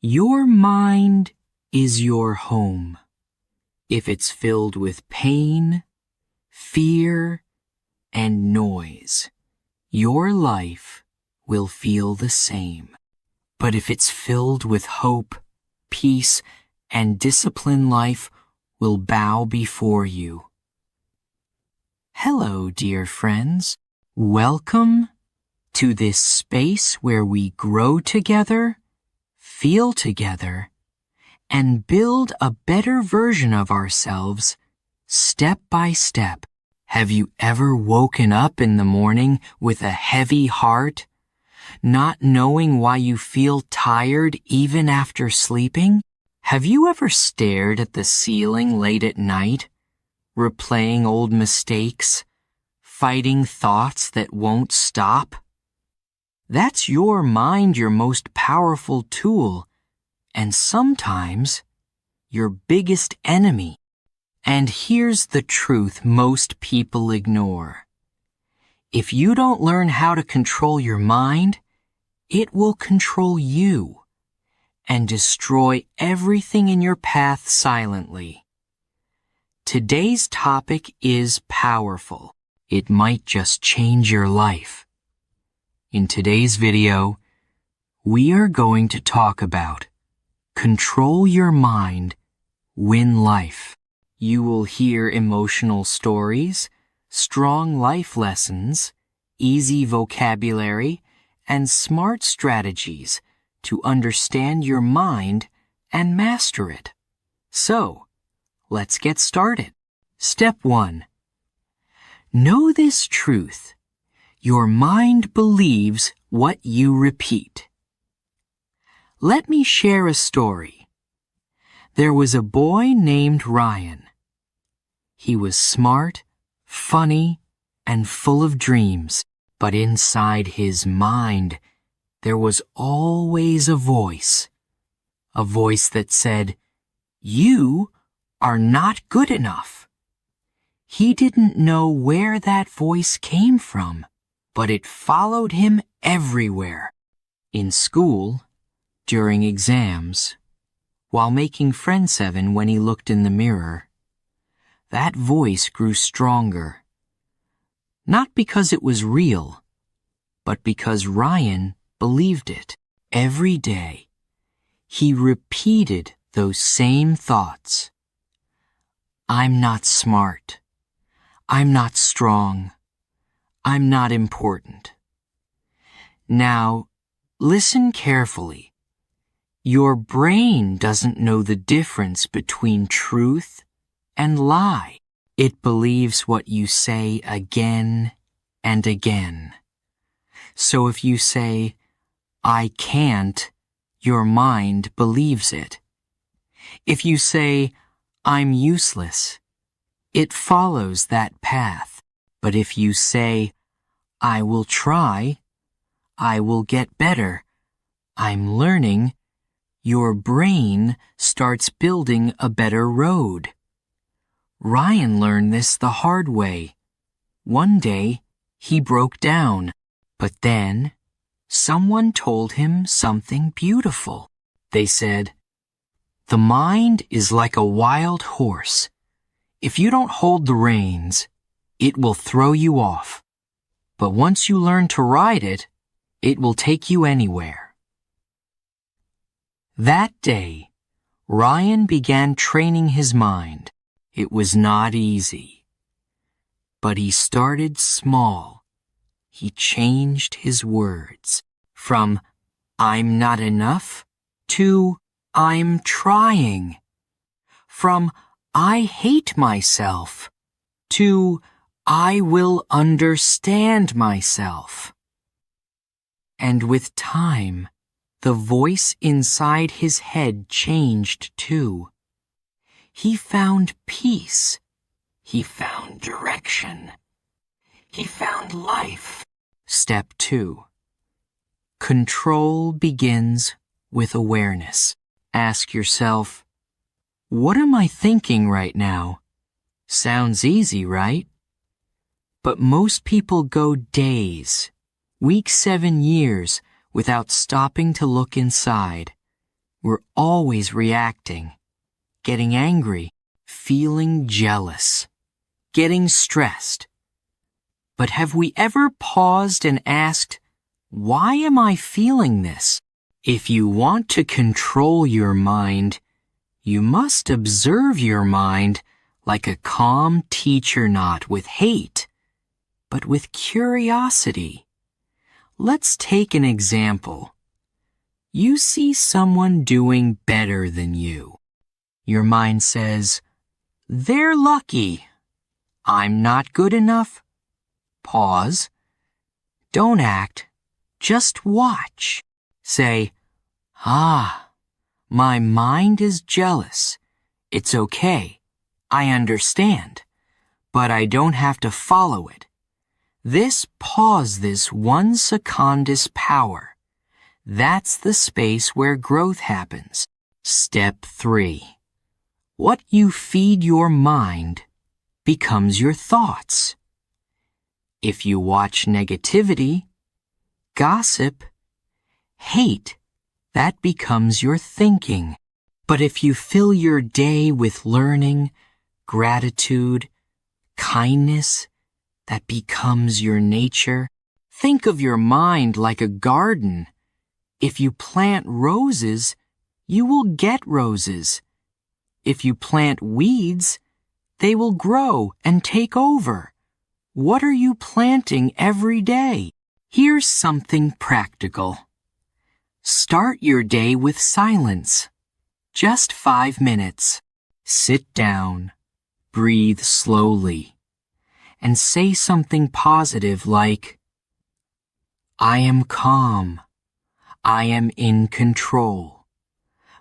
Your mind is your home. If it's filled with pain, fear, and noise, your life will feel the same. But if it's filled with hope, peace, and discipline, life will bow before you. Hello, dear friends. Welcome to this space where we grow together, feel together, and build a better version of ourselves step by step. Have you ever woken up in the morning with a heavy heart, not knowing why you feel tired even after sleeping? Have you ever stared at the ceiling late at night, replaying old mistakes, fighting thoughts that won't stop? That's your mind, your most powerful tool, and sometimes your biggest enemy. And here's the truth most people ignore. If you don't learn how to control your mind, it will control you and destroy everything in your path silently. Today's topic is powerful. It might just change your life. In today's video, we are going to talk about control your mind, win life. You will hear emotional stories, strong life lessons, easy vocabulary, and smart strategies to understand your mind and master it. So, let's get started. Step 1. Know this truth. Your mind believes what you repeat. Let me share a story. There was a boy named Ryan. He was smart, funny, and full of dreams, but inside his mind, there was always a voice that said, "You are not good enough." He didn't know where that voice came from, but it followed him everywhere. In school, during exams, while making friend 7 when he looked in the mirror, that voice grew stronger. Not because it was real, but because Ryan believed it. Every day, he repeated those same thoughts. I'm not smart. I'm not strong. I'm not important. Now, listen carefully. Your brain doesn't know the difference between truth and lie. It believes what you say again and again. So if you say, I can't, your mind believes it. If you say, I'm useless, it follows that path. But if you say, I will try, I will get better, I'm learning, your brain starts building a better road. Ryan learned this the hard way. One day, he broke down, but then someone told him something beautiful. They said, the mind is like a wild horse. If you don't hold the reins, it will throw you off. But once you learn to ride it, it will take you anywhere. That day, Ryan began training his mind. It was not easy. But he started small. He changed his words from I'm not enough to I'm trying. From I hate myself to I will understand myself. And with time, the voice inside his head changed too. He found peace. He found direction. He found life. Step 2. Control begins with awareness. Ask yourself, what am I thinking right now? Sounds easy, right? But most people go days, weeks, 7 years without stopping to look inside. We're always reacting, getting angry, feeling jealous, getting stressed. But have we ever paused and asked, why am I feeling this? If you want to control your mind, you must observe your mind like a calm teacher, not with hate, but with curiosity. Let's take an example. You see someone doing better than you. Your mind says, they're lucky. I'm not good enough. Pause. Don't act. Just watch. Say, my mind is jealous. It's okay. I understand. But I don't have to follow it. This pause, this 1 second is power. That's the space where growth happens. Step 3. What you feed your mind becomes your thoughts. If you watch negativity, gossip, hate, that becomes your thinking. But if you fill your day with learning, gratitude, kindness, that becomes your nature. Think of your mind like a garden. If you plant roses, you will get roses. If you plant weeds, they will grow and take over. What are you planting every day? Here's something practical. Start your day with silence. Just 5 minutes. Sit down, breathe slowly, and say something positive like, I am calm. I am in control.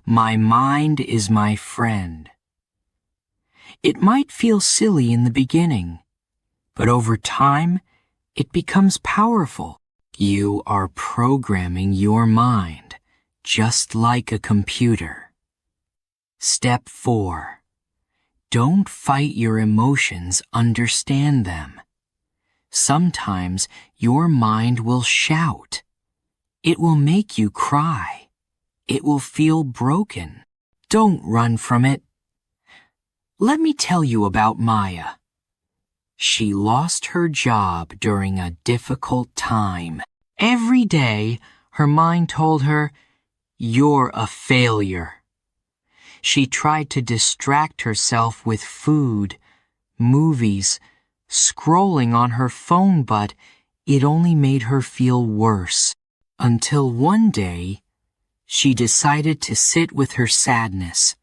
My mind is my friend. It might feel silly in the beginning, but over time, it becomes powerful. You are programming your mind, just like a computer. Step 4. Don't fight your emotions, understand them. Sometimes your mind will shout. It will make you cry. It will feel broken. Don't run from it. Let me tell you about Maya. She lost her job during a difficult time. Every day, her mind told her, you're a failure. She tried to distract herself with food, movies, scrolling on her phone, but it only made her feel worse. Until one day, she decided to sit with her sadness.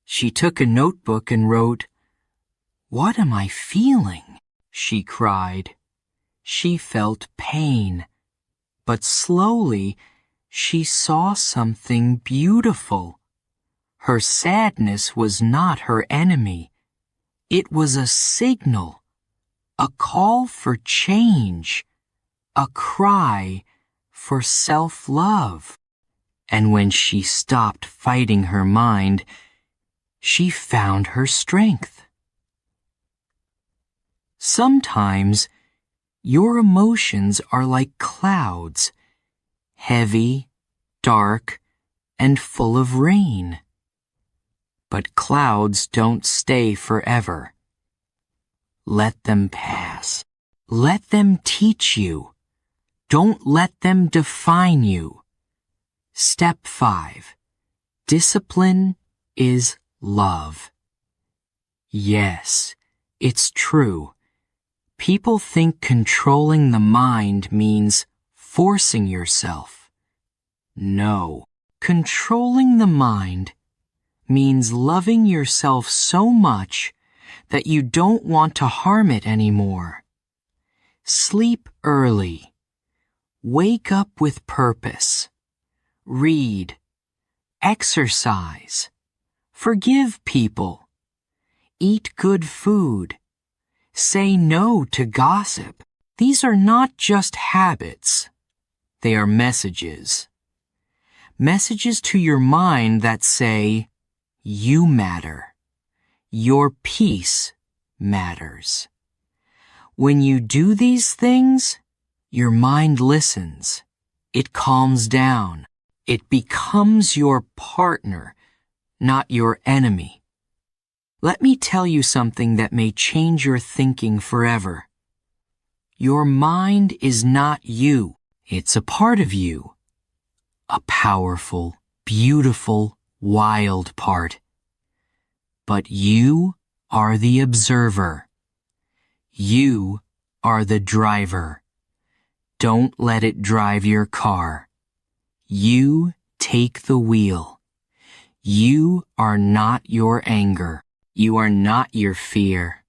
She took a notebook and wrote, What am I feeling? She cried. She felt pain, but slowly she saw something beautiful. Her sadness was not her enemy. It was a signal, a call for change, a cry for self-love. And when she stopped fighting her mind, she found her strength. Sometimes your emotions are like clouds, heavy, dark, and full of rain. But clouds don't stay forever. Let them pass. Let them teach you. Don't let them define you. Step 5. Discipline is love. Yes, it's true. People think controlling the mind means forcing yourself. No, controlling the mind means loving yourself so much that you don't want to harm it anymore. Sleep early. Wake up with purpose. Read. Exercise. Forgive people. Eat good food. Say no to gossip. These are not just habits. They are messages. Messages to your mind that say, you matter. Your peace matters. When you do these things, your mind listens. It calms down. It becomes your partner, not your enemy. Let me tell you something that may change your thinking forever. Your mind is not you. It's a part of you. A powerful, beautiful, wild part. But you are the observer. You are the driver. Don't let it drive your car. You take the wheel. You are not your anger. You are not your fear.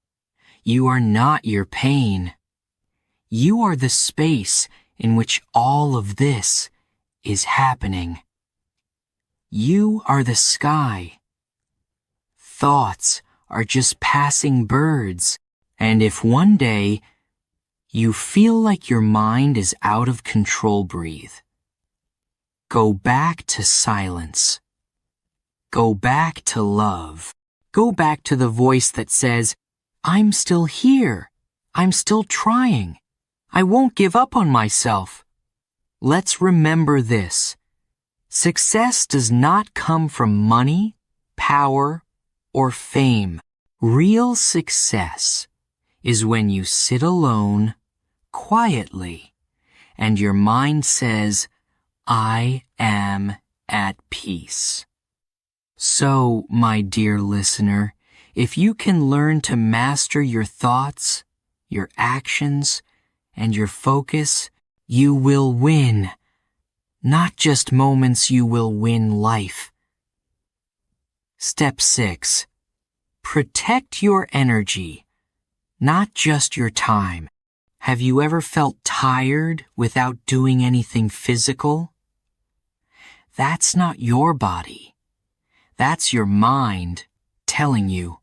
You are not your pain. You are the space in which all of this is happening. You are the sky. Thoughts are just passing birds, and if one day you feel like your mind is out of control, breathe. Go back to silence. Go back to love. Go back to the voice that says, I'm still here. I'm still trying. I won't give up on myself. Let's remember this. Success does not come from money, power, or fame. Real success is when you sit alone, quietly, and your mind says, I am at peace. So, my dear listener, if you can learn to master your thoughts, your actions, and your focus, you will win. Not just moments, you will win life. Step 6. Protect your energy, not just your time. Have you ever felt tired without doing anything physical? That's not your body. That's your mind telling you,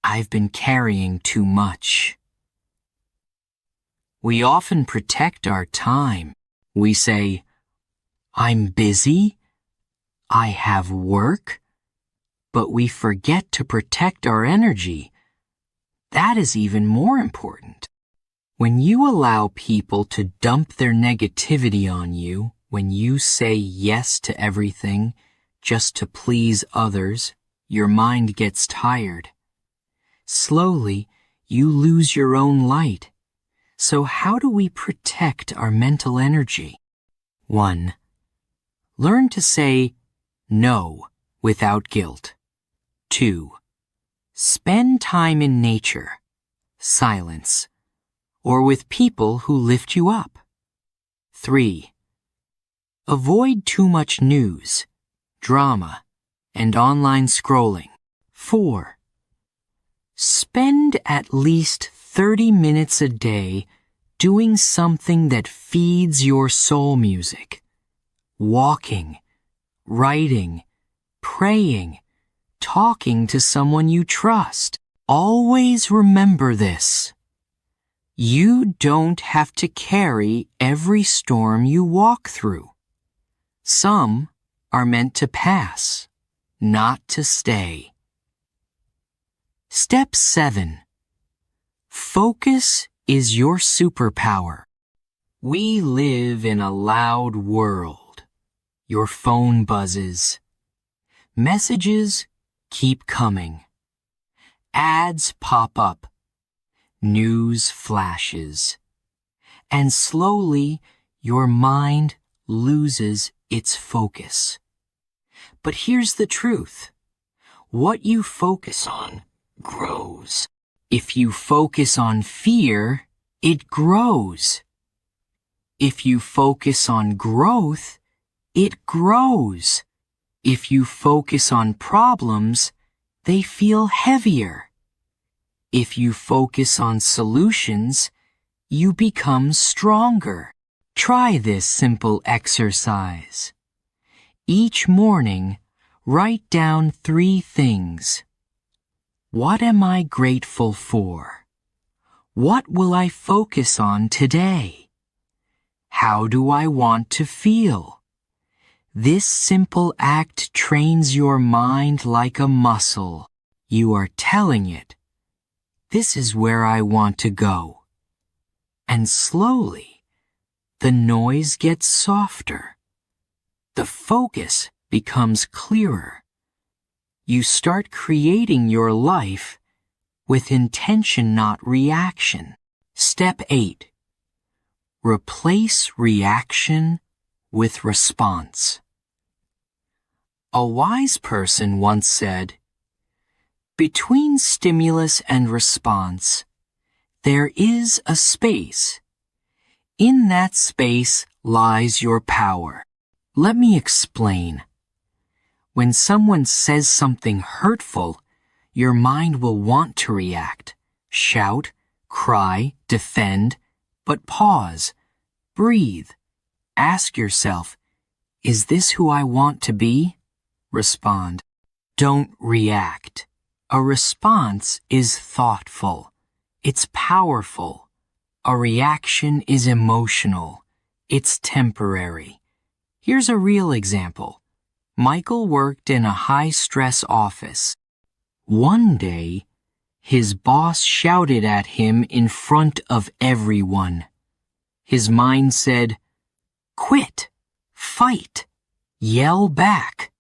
I've been carrying too much. We often protect our time. We say, I'm busy, I have work, but we forget to protect our energy. That is even more important. When you allow people to dump their negativity on you, when you say yes to everything just to please others, your mind gets tired. Slowly, you lose your own light. So how do we protect our mental energy? 1. Learn to say no without guilt. 2. Spend time in nature, silence, or with people who lift you up. 3. Avoid too much news, drama, and online scrolling. 4. Spend at least 30 minutes a day doing something that feeds your soul music. Walking, writing, praying, talking to someone you trust. Always remember this. You don't have to carry every storm you walk through. Some are meant to pass, not to stay. Step 7. Focus is your superpower. We live in a loud world. Your phone buzzes. Messages keep coming. Ads pop up. News flashes. And slowly, your mind loses its focus. But here's the truth. What you focus on grows. If you focus on fear, it grows. If you focus on growth, it grows. If you focus on problems, they feel heavier. If you focus on solutions, you become stronger. Try this simple exercise. Each morning, write down 3 things. What am I grateful for? What will I focus on today? How do I want to feel? This simple act trains your mind like a muscle. You are telling it, this is where I want to go. And slowly, the noise gets softer. the focus becomes clearer. You start creating your life with intention, not reaction. Step 8. Replace reaction with response. A wise person once said, "Between stimulus and response, there is a space. In that space lies your power." Let me explain. When someone says something hurtful, your mind will want to react, shout, cry, defend, but pause, breathe, ask yourself, "Is this who I want to be?" Respond. Don't react. A response is thoughtful. It's powerful. A reaction is emotional. It's temporary. Here's a real example. Michael worked in a high-stress office. One day, his boss shouted at him in front of everyone. His mind said, "Quit, fight, yell back."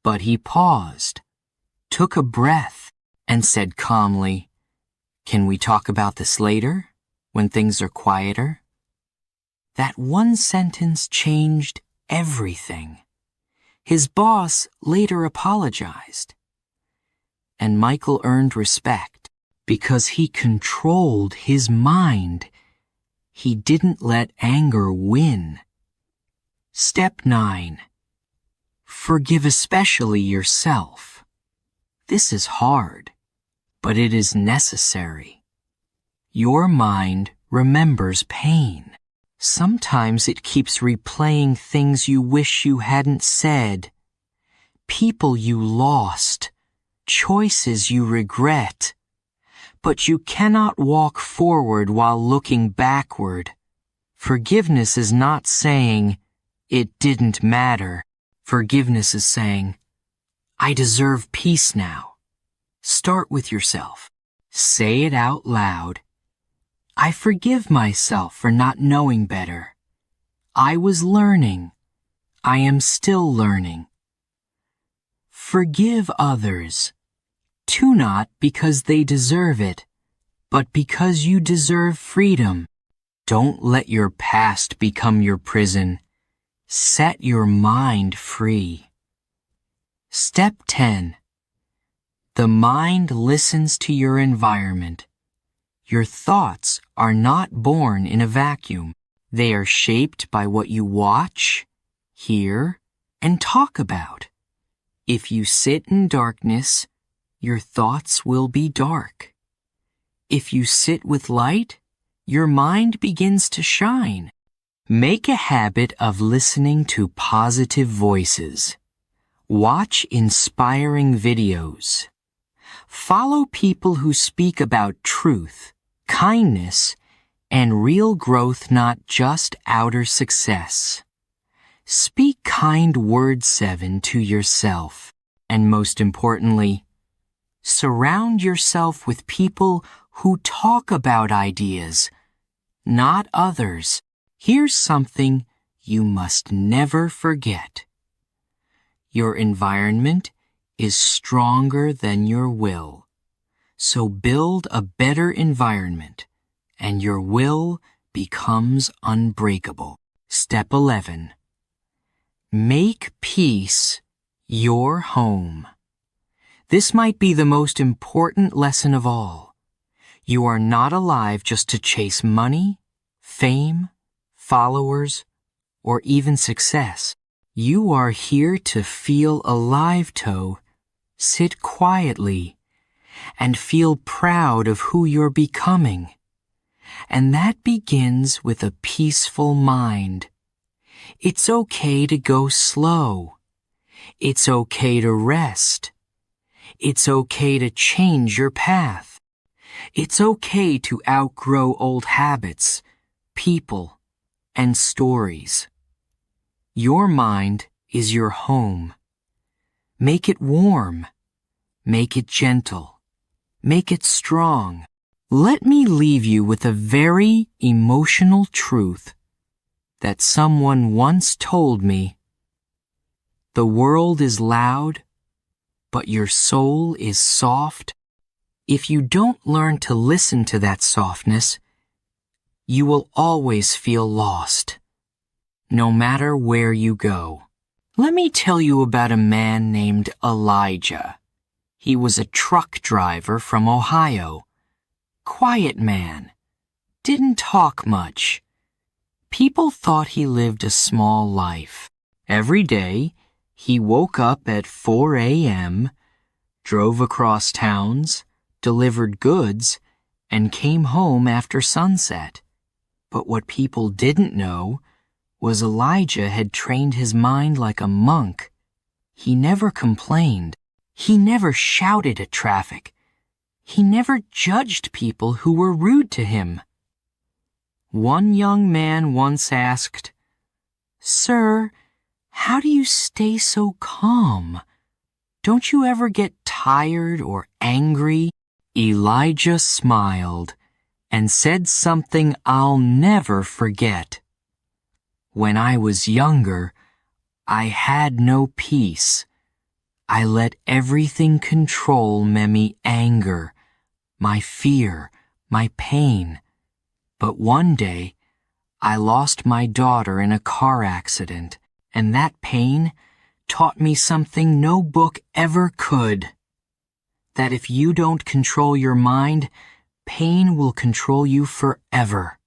But he paused, took a breath, and said calmly, "Can we talk about this later, when things are quieter?" That one sentence changed everything. His boss later apologized. And Michael earned respect because he controlled his mind. He didn't let anger win. Step 9. Forgive especially yourself. This is hard, but it is necessary. Your mind remembers pain. Sometimes it keeps replaying things you wish you hadn't said, people you lost, choices you regret. But you cannot walk forward while looking backward. Forgiveness is not saying, "It didn't matter." Forgiveness is saying, "I deserve peace now." Start with yourself. Say it out loud. I forgive myself for not knowing better. I was learning. I am still learning. Forgive others. Do not because they deserve it, but because you deserve freedom. Don't let your past become your prison. Set your mind free. Step 10. The mind listens to your environment. Your thoughts are not born in a vacuum. They are shaped by what you watch, hear, and talk about. If you sit in darkness, your thoughts will be dark. If you sit with light, your mind begins to shine. Make a habit of listening to positive voices. Watch inspiring videos. Follow people who speak about truth, kindness, and real growth, not just outer success. Speak kind words 7 to yourself. And most importantly, surround yourself with people who talk about ideas, not others. Here's something you must never forget. Your environment is stronger than your will. So build a better environment, and your will becomes unbreakable. Step 11. Make peace your home. This might be the most important lesson of all. You are not alive just to chase money, fame, followers, or even success. You are here to feel alive, sit quietly, and feel proud of who you're becoming. And that begins with a peaceful mind. It's okay to go slow. It's okay to rest. It's okay to change your path. It's okay to outgrow old habits, people, and stories. Your mind is your home. Make it warm. Make it gentle. Make it strong. Let me leave you with a very emotional truth that someone once told me. The world is loud, but your soul is soft. If you don't learn to listen to that softness, you will always feel lost, no matter where you go. Let me tell you about a man named Elijah. He was a truck driver from Ohio. Quiet man. Didn't talk much. People thought he lived a small life. Every day, he woke up at 4 a.m., drove across towns, delivered goods, and came home after sunset. But what people didn't know was Elijah had trained his mind like a monk. He never complained. He never shouted at traffic. He never judged people who were rude to him. One young man once asked, "Sir, how do you stay so calm? Don't you ever get tired or angry?" Elijah smiled and said something I'll never forget. "When I was younger, I had no peace. I let everything control me anger, my fear, my pain. But one day, I lost my daughter in a car accident, and that pain taught me something no book ever could. That if you don't control your mind, pain will control you forever.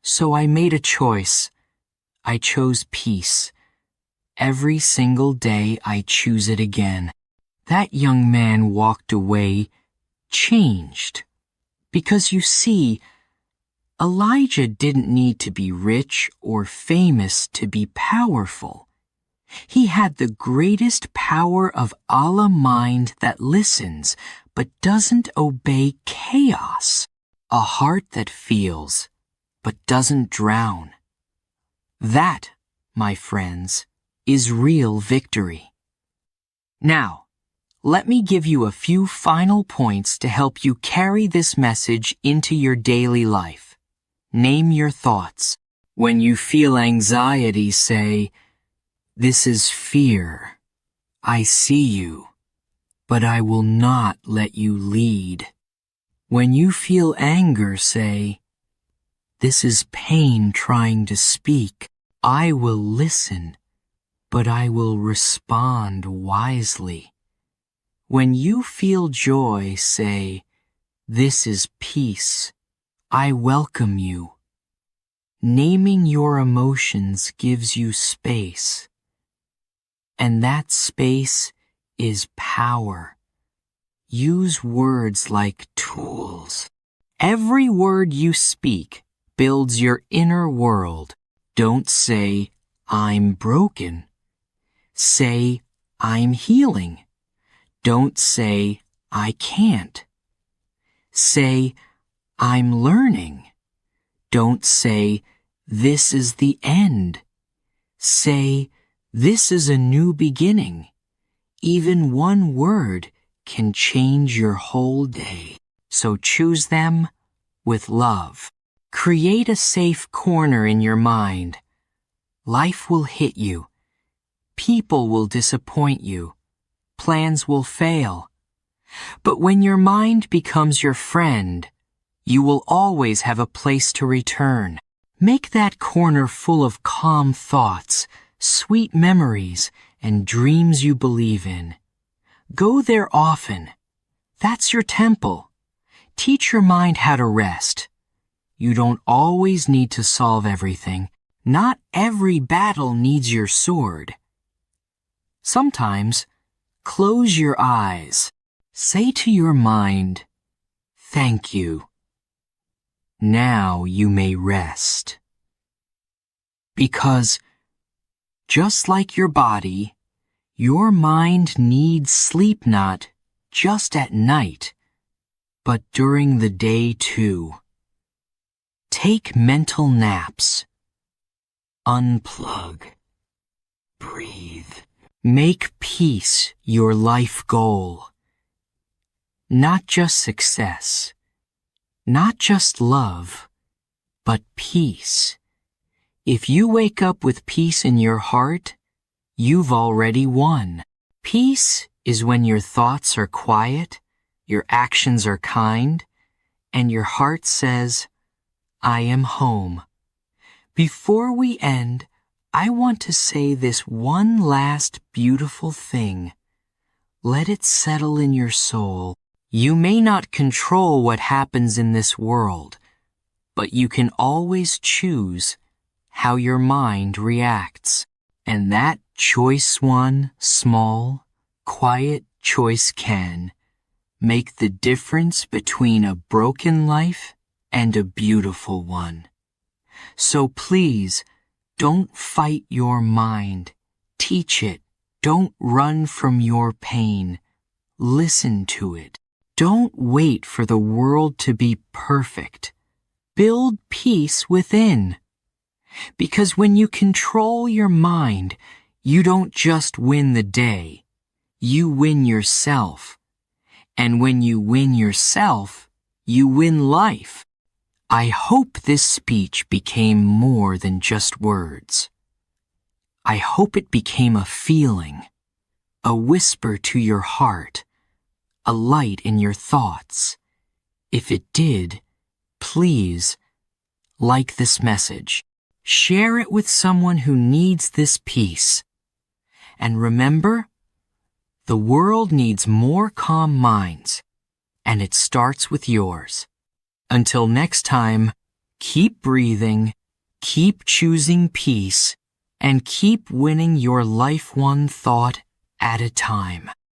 So I made a choice. I chose peace. Every single day I choose it again." That young man walked away changed. Because you see, Elijah didn't need to be rich or famous to be powerful. He had the greatest power of Allah mind that listens but doesn't obey chaos, a heart that feels but doesn't drown. That, my friends, is real victory. Now, let me give you a few final points to help you carry this message into your daily life. Name your thoughts. When you feel anxiety, say, "This is fear. I see you, but I will not let you lead." When you feel anger, say, "This is pain trying to speak. I will listen, but I will respond wisely." When you feel joy, say, "This is peace. I welcome you." Naming your emotions gives you space, and that space is power. Use words like tools. Every word you speak builds your inner world. Don't say, "I'm broken." Say, "I'm healing." Don't say, "I can't." Say, "I'm learning." Don't say, "This is the end." Say, "This is a new beginning." Even one word can change your whole day. So choose them with love. Create a safe corner in your mind. Life will hit you. People will disappoint you. Plans will fail. But when your mind becomes your friend, you will always have a place to return. Make that corner full of calm thoughts, sweet memories, and dreams you believe in. Go there often. That's your temple. Teach your mind how to rest. You don't always need to solve everything. Not every battle needs your sword. Sometimes, close your eyes. Say to your mind, "Thank you. Now you may rest." Because, just like your body, your mind needs sleep not just at night, but during the day too. Take mental naps. Unplug. Breathe. Make peace your life goal. Not just success, not just love, but peace. If you wake up with peace in your heart, you've already won. Peace is when your thoughts are quiet, your actions are kind, and your heart says, I am home. Before we end, I want to say this one last beautiful thing. Let it settle in your soul. You may not control what happens in this world, but you can always choose how your mind reacts. And that choice, one small, quiet choice, can make the difference between a broken life and a beautiful one. So please, don't fight your mind. Teach it. Don't run from your pain. Listen to it. Don't wait for the world to be perfect. Build peace within. Because when you control your mind, you don't just win the day. You win yourself. And when you win yourself, you win life. I hope this speech became more than just words. I hope it became a feeling, a whisper to your heart, a light in your thoughts. If it did, please like this message. Share it with someone who needs this peace. And remember, the world needs more calm minds, and it starts with yours. Until next time, keep breathing, keep choosing peace, and keep winning your life one thought at a time.